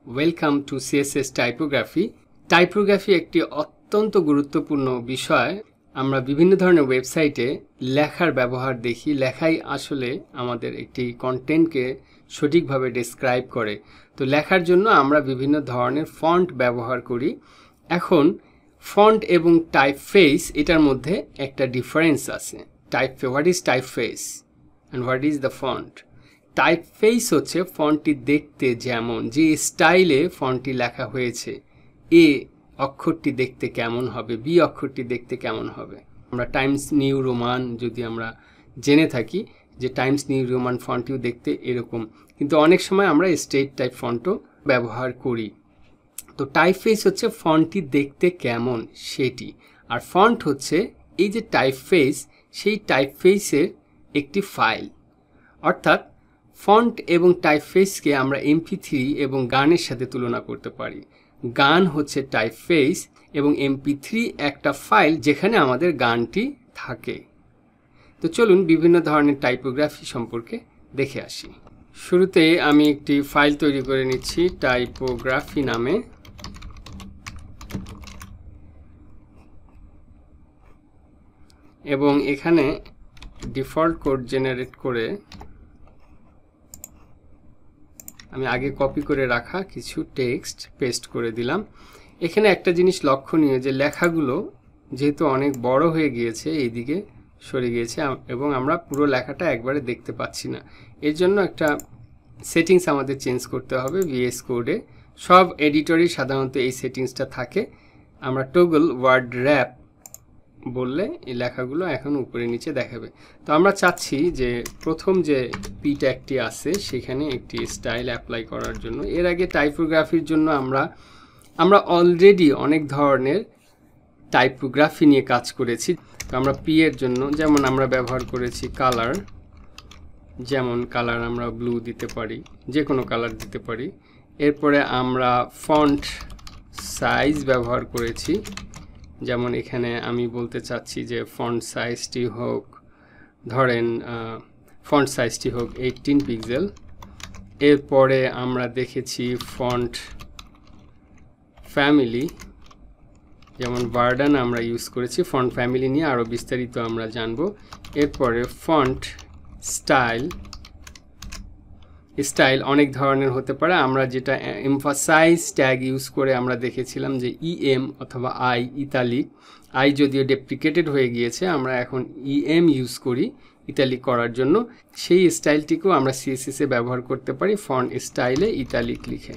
Welcome to CSS typography. Typography একটি অত্যন্ত গুরুত্বপূর্ণ বিষয়। আমরা বিভিন্ন ধরনের ওয়েবসাইটে লেখার ব্যবহার দেখি। লেখাই আসলে আমাদের একটি কন্টেন্টকে সঠিকভাবে ডেসক্রাইব করে। তো লেখার জন্য আমরা বিভিন্ন ধরনের ফন্ট ব্যবহার করি। এখন ফন্ট এবং টাইপফেস এটার মধ্যে একটা ডিফারেন্স আছে। What is typeface and what is the font? Typeface হচ্ছে ফন্টটি দেখতে যেমন, যে স্টাইলে ফন্টটি লেখা হয়েছে, এ অক্ষরটি দেখতে কেমন হবে, বি অক্ষরটি দেখতে কেমন হবে। আমরা টাইমস নিউ রোমান যদি আমরা জেনে থাকি যে টাইমস নিউ রোমান ফন্টটিও দেখতে এরকম, কিন্তু অনেক সময় আমরা স্ট্রেট টাইপ ফন্টও ব্যবহার করি। তো টাইপফেস হচ্ছে ফন্টটি দেখতে কেমন সেটি, আর ফন্ট হচ্ছে এই যে টাইপফেস, সেই টাইপফেসের একটি ফাইল। অর্থাৎ ফন্ট এবং টাইপফেসকে আমরা MP3 এবং গানের সাথে তুলনা করতে পারি। গান হচ্ছে টাইপফেস এবং MP3 একটা ফাইল যেখানে আমাদের গানটি থাকে। তো চলুন বিভিন্ন ধরনের টাইপোগ্রাফি সম্পর্কে দেখে আসি। শুরুতে আমি একটি ফাইল তৈরি করে নিচ্ছি টাইপোগ্রাফি নামে। এবং এখানে ডিফল্ট কোড জেনারেট করে আমি আগে কপি করে রাখা কিছু টেক্সট পেস্ট করে দিলাম। এখানে একটা জিনিস লক্ষণীয় যে লেখাগুলো যেহেতু অনেক বড় হয়ে গিয়েছে, এইদিকে সরে গিয়েছে এবং আমরা পুরো লেখাটা একবারে দেখতে পাচ্ছি না। এর জন্য একটা সেটিংস আমাদের চেঞ্জ করতে হবে। VS কোডে সব এডিটরই সাধারণত এই সেটিংসটা থাকে। আমরা টগল ওয়ার্ড র্যাপ বললে এই লেখাগুলো এখন উপরে নিচে দেখাবে। তো আমরা চাচ্ছি যে প্রথম যে পি ট্যাগটি আছে সেখানে একটি স্টাইল অ্যাপ্লাই করার জন্য। এর আগে টাইপোগ্রাফির জন্য আমরা অলরেডি অনেক ধরনের টাইপোগ্রাফি নিয়ে কাজ করেছি। তো আমরা পি এর জন্য যেমন আমরা ব্যবহার করেছি কালার, যেমন কালার আমরা ব্লু দিতে পারি, যে কোনো কালার দিতে পারি। এরপরে আমরা ফন্ট সাইজ ব্যবহার করেছি, যেমন এখানে আমি বলতে চাচ্ছি যে ফন্ট সাইজটি হোক, ধরেন ফন্ট সাইজটি হোক 18 পিক্সেল। এরপরে আমরা দেখেছি ফন্ট ফ্যামিলি, যেমন বার্ডান আমরা ইউজ করেছি। ফন্ট ফ্যামিলি নিয়ে আরও বিস্তারিত আমরা জানব। এরপরে ফন্ট স্টাইল অনেক ধরনের হতে পারে। আমরা যেটা এমফাসাইজ ট্যাগ ইউজ করে আমরা দেখেছিলাম যে EM অথবা I, ইতালিক। I যদিও ডেপ্রিকেটেড হয়ে গিয়েছে, আমরা এখন EM ইউজ করি ইতালিক করার জন্য। সেই স্টাইলটিকেও আমরা CSS এ ব্যবহার করতে পারি ফন্ট স্টাইলে ইতালিক লিখে।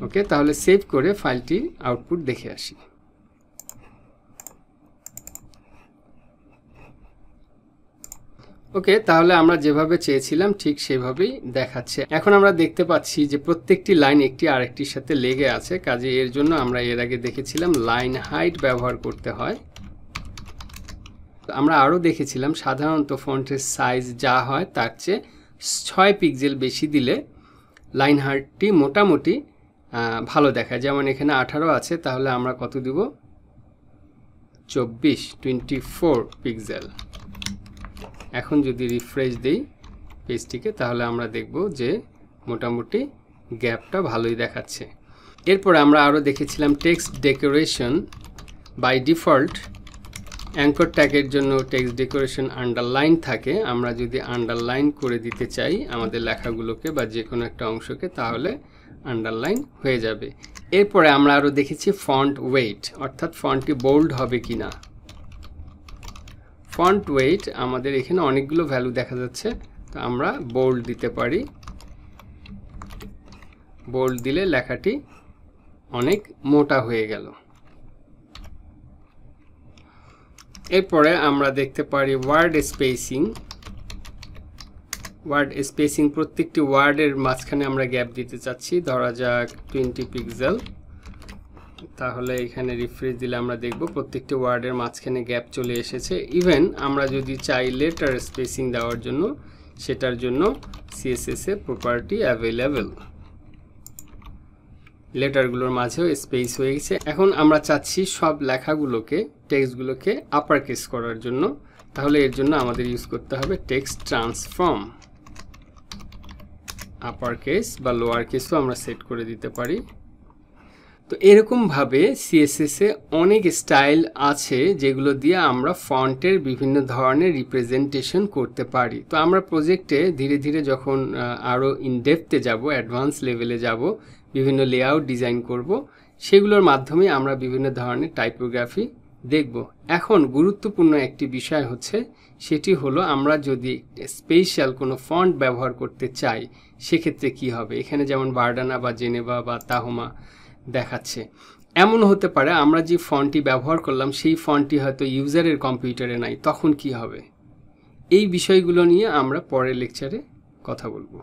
ওকে, তাহলে সেভ করে ফাইলটির আউটপুট দেখে আসি। ওকে, তাহলে আমরা যেভাবে চেয়েছিলাম ঠিক সেভাবেই দেখাচ্ছে। এখন আমরা দেখতে পাচ্ছি যে প্রত্যেকটি লাইন একটি আরেকটির সাথে লেগে আছে। কাজে এর জন্য আমরা এর আগে দেখেছিলাম লাইন হাইট ব্যবহার করতে হয়। আমরা আরও দেখেছিলাম সাধারণত ফন্টের সাইজ যা হয় তার চেয়ে 6 পিক্সেল বেশি দিলে লাইন হাইটটি মোটামুটি ভালো দেখায়। যেমন এখানে 18 আছে, তাহলে আমরা কত দিব? 24 পিক্সেল। এখন যদি রিফ্রেশ দিই পেজটিকে, তাহলে আমরা দেখব যে মোটামুটি গ্যাপটা ভালোই দেখাচ্ছে। এরপরে আমরা আরও দেখেছিলাম text decoration. By default anchor ট্যাগের জন্য টেক্সট ডেকোরেশন আন্ডারলাইন থাকে। আমরা যদি আন্ডারলাইন করে দিতে চাই আমাদের লেখাগুলোকে বা যে কোনো একটা অংশকে, তাহলে আন্ডারলাইন হয়ে যাবে। এরপরে আমরা আরও দেখেছি ফন্ট ওয়েট, অর্থাৎ ফন্টটি বোল্ড হবে কি না। ফন্ট ওয়েট আমাদের এখানে অনেকগুলো ভ্যালু দেখা যাচ্ছে, তো আমরা বোল্ড দিতে পারি। বোল্ড দিলে লেখাটি অনেক মোটা হয়ে গেল। এরপরে আমরা দেখতে পারি ওয়ার্ড স্পেসিং। প্রত্যেকটি ওয়ার্ডের মাঝখানে আমরা গ্যাপ দিতে চাচ্ছি, ধরা যাক 20 পিক্সেল। তাহলে এখানে রিফ্রেশ দিলে আমরা দেখব প্রত্যেকটি ওয়ার্ডের মাঝখানে গ্যাপ চলে এসেছে। ইভেন আমরা যদি চাই লেটার স্পেসিং দেওয়ার জন্য, সেটার জন্য CSS এ প্রপার্টি অ্যাভেলেবল। লেটারগুলোর মাঝেও স্পেস হয়ে গেছে। এখন আমরা চাচ্ছি সব লেখাগুলোকে, টেক্সটগুলোকে আপার কেস করার জন্য, তাহলে এর জন্য আমাদের ইউজ করতে হবে টেক্সট ট্রান্সফর্ম। আপার কেস বা লোয়ার কেসও আমরা সেট করে দিতে পারি। তো এরকমভাবে সিএসএসে অনেক স্টাইল আছে যেগুলো দিয়ে আমরা ফন্টের বিভিন্ন ধরনের রিপ্রেজেন্টেশন করতে পারি। তো আমরা প্রজেক্টে ধীরে ধীরে যখন আরও ইনডেপথে যাব, অ্যাডভান্স লেভেলে যাব, বিভিন্ন লেআউট ডিজাইন করব, সেগুলোর মাধ্যমে আমরা বিভিন্ন ধরনের টাইপোগ্রাফি দেখব। এখন গুরুত্বপূর্ণ একটি বিষয় হচ্ছে, সেটি হলো আমরা যদি স্পেশাল কোনো ফন্ট ব্যবহার করতে চাই সেক্ষেত্রে কি হবে। এখানে যেমন বার্ডানা বা জেনেভা বা তাহমা দেখাচ্ছে, এমন হতে পারে আমরা যে ফন্টটি ব্যবহার করলাম সেই ফন্টটি হয়তো ইউজারের কম্পিউটারে নাই, তখন কি হবে? এই বিষয়গুলো নিয়ে আমরা পরের লেকচারে কথা বলবো।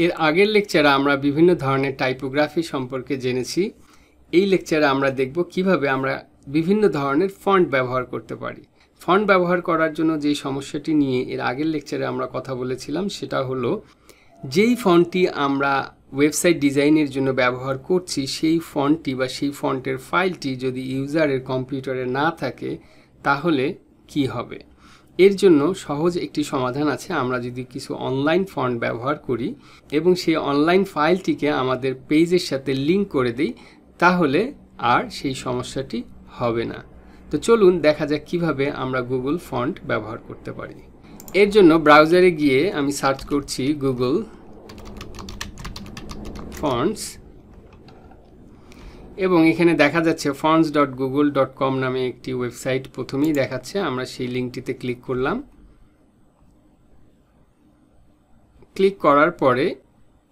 এর আগের লেকচারে আমরা বিভিন্ন ধরনের টাইপোগ্রাফি সম্পর্কে জেনেছি। এই লেকচারে আমরা দেখব কিভাবে আমরা বিভিন্ন ধরনের ফন্ট ব্যবহার করতে পারি। ফন্ট ব্যবহার করার জন্য যে সমস্যাটি নিয়ে এর আগের লেকচারে আমরা কথা বলেছিলাম সেটা হলো, যেই ফন্টটি আমরা ওয়েবসাইট ডিজাইনের জন্য ব্যবহার করছি সেই ফন্টটি বা সেই ফন্টের ফাইলটি যদি ইউজারের কম্পিউটারে না থাকে তাহলে কি হবে। এর জন্য সহজ একটি সমাধান আছে। আমরা যদি কিছু অনলাইন ফন্ট ব্যবহার করি এবং সেই অনলাইন ফাইলটিকে আমাদের পেজের সাথে লিঙ্ক করে দিই, তাহলে আর সেই সমস্যাটি হবে না। তো চলুন দেখা যাক কিভাবে আমরা গুগল ফন্ট ব্যবহার করতে পারি। এর জন্য ব্রাউজারে গিয়ে আমি সার্চ করছি গুগল ফন্টস, এবং এখানে দেখা যাচ্ছে fonts.google.com নামে একটি ওয়েবসাইট প্রথমেই দেখাচ্ছে। আমরা সেই লিঙ্কটিতে ক্লিক করলাম। ক্লিক করার পরে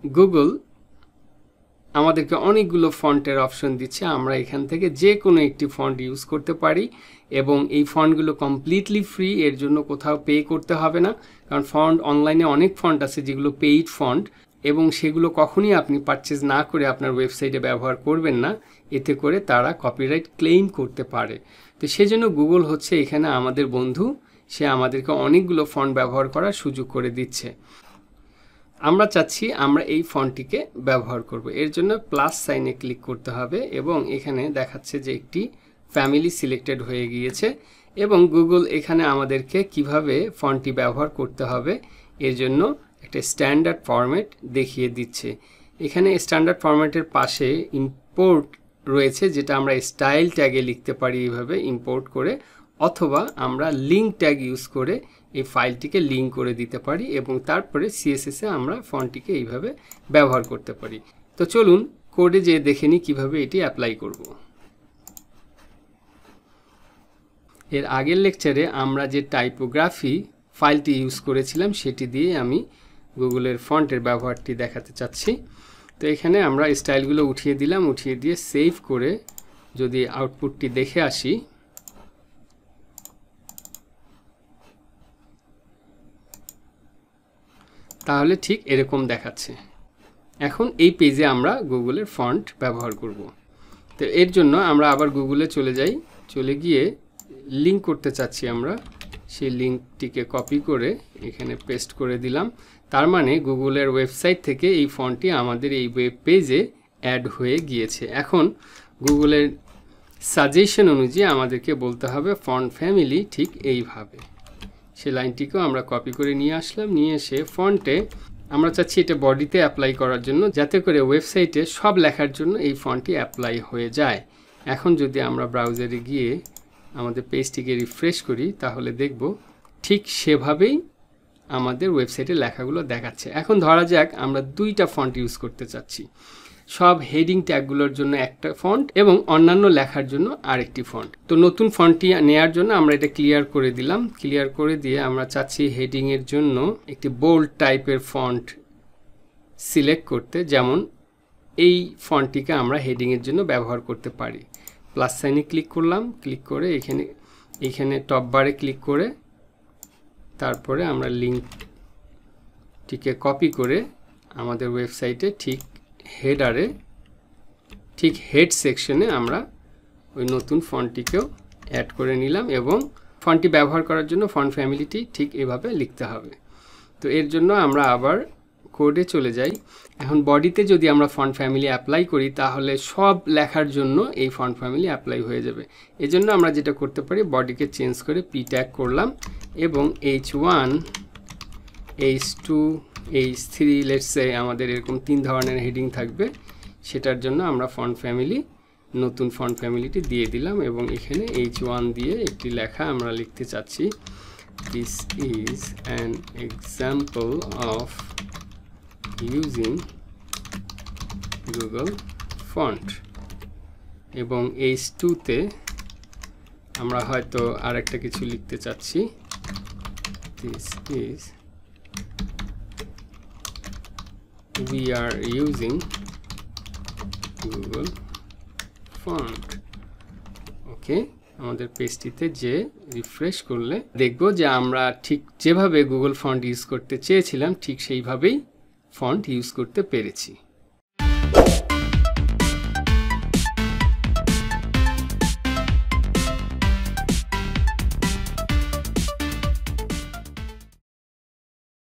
গুগল আমাদেরকে অনেকগুলো ফন্টের অপশন দিচ্ছে। আমরা এখান থেকে যে কোনো একটি ফন্ট ইউজ করতে পারি এবং এই ফন্টগুলো কমপ্লিটলি ফ্রি, এর জন্য কোথাও পে করতে হবে না। কারণ ফন্ট অনলাইনে অনেক ফন্ট আছে যেগুলো পেইড ফন্ট, এবং সেগুলো কখনই আপনি পারচেজ না করে আপনার ওয়েবসাইটে ব্যবহার করবেন না, এতে করে তারা কপিরাইট ক্লেইম করতে পারে। তো সেজন্য গুগল হচ্ছে এখানে আমাদের বন্ধু, সে আমাদেরকে অনেকগুলো ফন্ট ব্যবহার করার সুযোগ করে দিচ্ছে। আমরা চাচ্ছি আমরা এই ফন্টটিকে ব্যবহার করব। এর জন্য প্লাস সাইনে ক্লিক করতে হবে এবং এখানে দেখাচ্ছে যে একটি ফ্যামিলি সিলেক্টেড হয়ে গিয়েছে, এবং গুগল এখানে আমাদেরকে কিভাবে ফন্টটি ব্যবহার করতে হবে এর জন্য একটা স্ট্যান্ডার্ড ফরম্যাট দেখিয়ে দিচ্ছে। এখানে স্ট্যান্ডার্ড ফরম্যাটের পাশে ইম্পোর্ট রয়েছে, যেটা আমরা স্টাইল ট্যাগে লিখতে পারি এইভাবে ইম্পোর্ট করে, অথবা আমরা লিঙ্ক ট্যাগ ইউজ করে এই ফাইলটিকে লিঙ্ক করে দিতে পারি এবং তারপরে সিএসএসে আমরা ফন্টটিকে এইভাবে ব্যবহার করতে পারি। তো চলুন কোডে যেয়ে দেখে নিই কীভাবে এটি অ্যাপ্লাই করব। এর আগের লেকচারে আমরা যে টাইপোগ্রাফি ফাইলটি ইউজ করেছিলাম সেটি দিয়ে আমি গুগলের ফন্টের ব্যবহারটি দেখাতে চাচ্ছি। তো এখানে আমরা স্টাইলগুলো উঠিয়ে দিলাম, উঠিয়ে দিয়ে সেভ করে যদি আউটপুটটি দেখে আসি, তাহলে ঠিক এরকম দেখাচ্ছে। এখন এই পেজে আমরা গুগলের ফন্ট ব্যবহার করব। তো এর জন্য আমরা আবার গুগলে চলে যাই, চলে গিয়ে লিঙ্ক করতে চাচ্ছি আমরা, সেই লিঙ্কটিকে কপি করে এখানে পেস্ট করে দিলাম। তার মানে গুগলের ওয়েবসাইট থেকে এই ফন্টটি আমাদের এই ওয়েব পেজে অ্যাড হয়ে গিয়েছে। এখন গুগলের সাজেশন অনুযায়ী আমাদেরকে বলতে হবে ফন্ট ফ্যামিলি ঠিক এইভাবে। সেই লাইনটিকেও আমরা কপি করে নিয়ে আসলাম, নিয়ে এসে ফন্টে আমরা চাচ্ছি এটা বডিতে অ্যাপ্লাই করার জন্য, যাতে করে ওয়েবসাইটে সব লেখার জন্য এই ফন্টটি অ্যাপ্লাই হয়ে যায়। এখন যদি আমরা ব্রাউজারে গিয়ে আমাদের পেজটিকে রিফ্রেশ করি তাহলে দেখব ঠিক সেভাবেই আমাদের ওয়েবসাইটে লেখাগুলো দেখাচ্ছে। এখন ধরা যাক আমরা দুইটা ফন্ট ইউজ করতে চাচ্ছি, সব হেডিং ট্যাগগুলোর জন্য একটা ফন্ট এবং অন্যান্য লেখার জন্য আরেকটি ফন্ট। তো নতুন ফন্টটি নেওয়ার জন্য আমরা এটা ক্লিয়ার করে দিলাম। ক্লিয়ার করে দিয়ে আমরা চাচ্ছি হেডিংয়ের জন্য একটি বোল্ড টাইপের ফন্ট সিলেক্ট করতে, যেমন এই ফন্টটিকে আমরা হেডিংয়ের জন্য ব্যবহার করতে পারি। প্লাস সাইনে ক্লিক করলাম, ক্লিক করে এখানে টপ বারে ক্লিক করে তারপরে আমরা লিঙ্কটিকে কপি করে আমাদের ওয়েবসাইটে ঠিক হেডারে, ঠিক হেড সেকশনে আমরা ওই নতুন ফন্টটিকেও অ্যাড করে নিলাম এবং ফন্টটি ব্যবহার করার জন্য ফন্ট ফ্যামিলিটি ঠিক এভাবে লিখতে হবে। তো এর জন্য আমরা আবার কোডে চলে যাই। এখন বডিতে যদি আমরা ফন্ট ফ্যামিলি অ্যাপ্লাই করি তাহলে সব লেখার জন্য এই ফন্ট ফ্যামিলি অ্যাপ্লাই হয়ে যাবে। এজন্য আমরা যেটা করতে পারি, বডিকে চেঞ্জ করে পি ট্যাগ করলাম এবং H1 H2 H3 let's say আমাদের এরকম 3 ধরনের হেডিং থাকবে, সেটার জন্য আমরা ফন্ট ফ্যামিলি নতুন ফন্ট ফ্যামিলিটি দিয়ে দিলাম এবং এখানে H1 দিয়ে একটি লেখা আমরা লিখতে চাচ্ছি, this is an example of using Google font। এবং H2 তে আমরা হয়তো আরেকটা কিছু লিখতে চাচ্ছি, this is we are using Google font। ওকে, আমাদের পেজটিতে যে রিফ্রেশ করলে দেখব যে আমরা ঠিক যেভাবে গুগল ফন্ট ইউজ করতে চেয়েছিলাম ঠিক সেইভাবেই ফন্ট ইউজ করতে পেরেছি।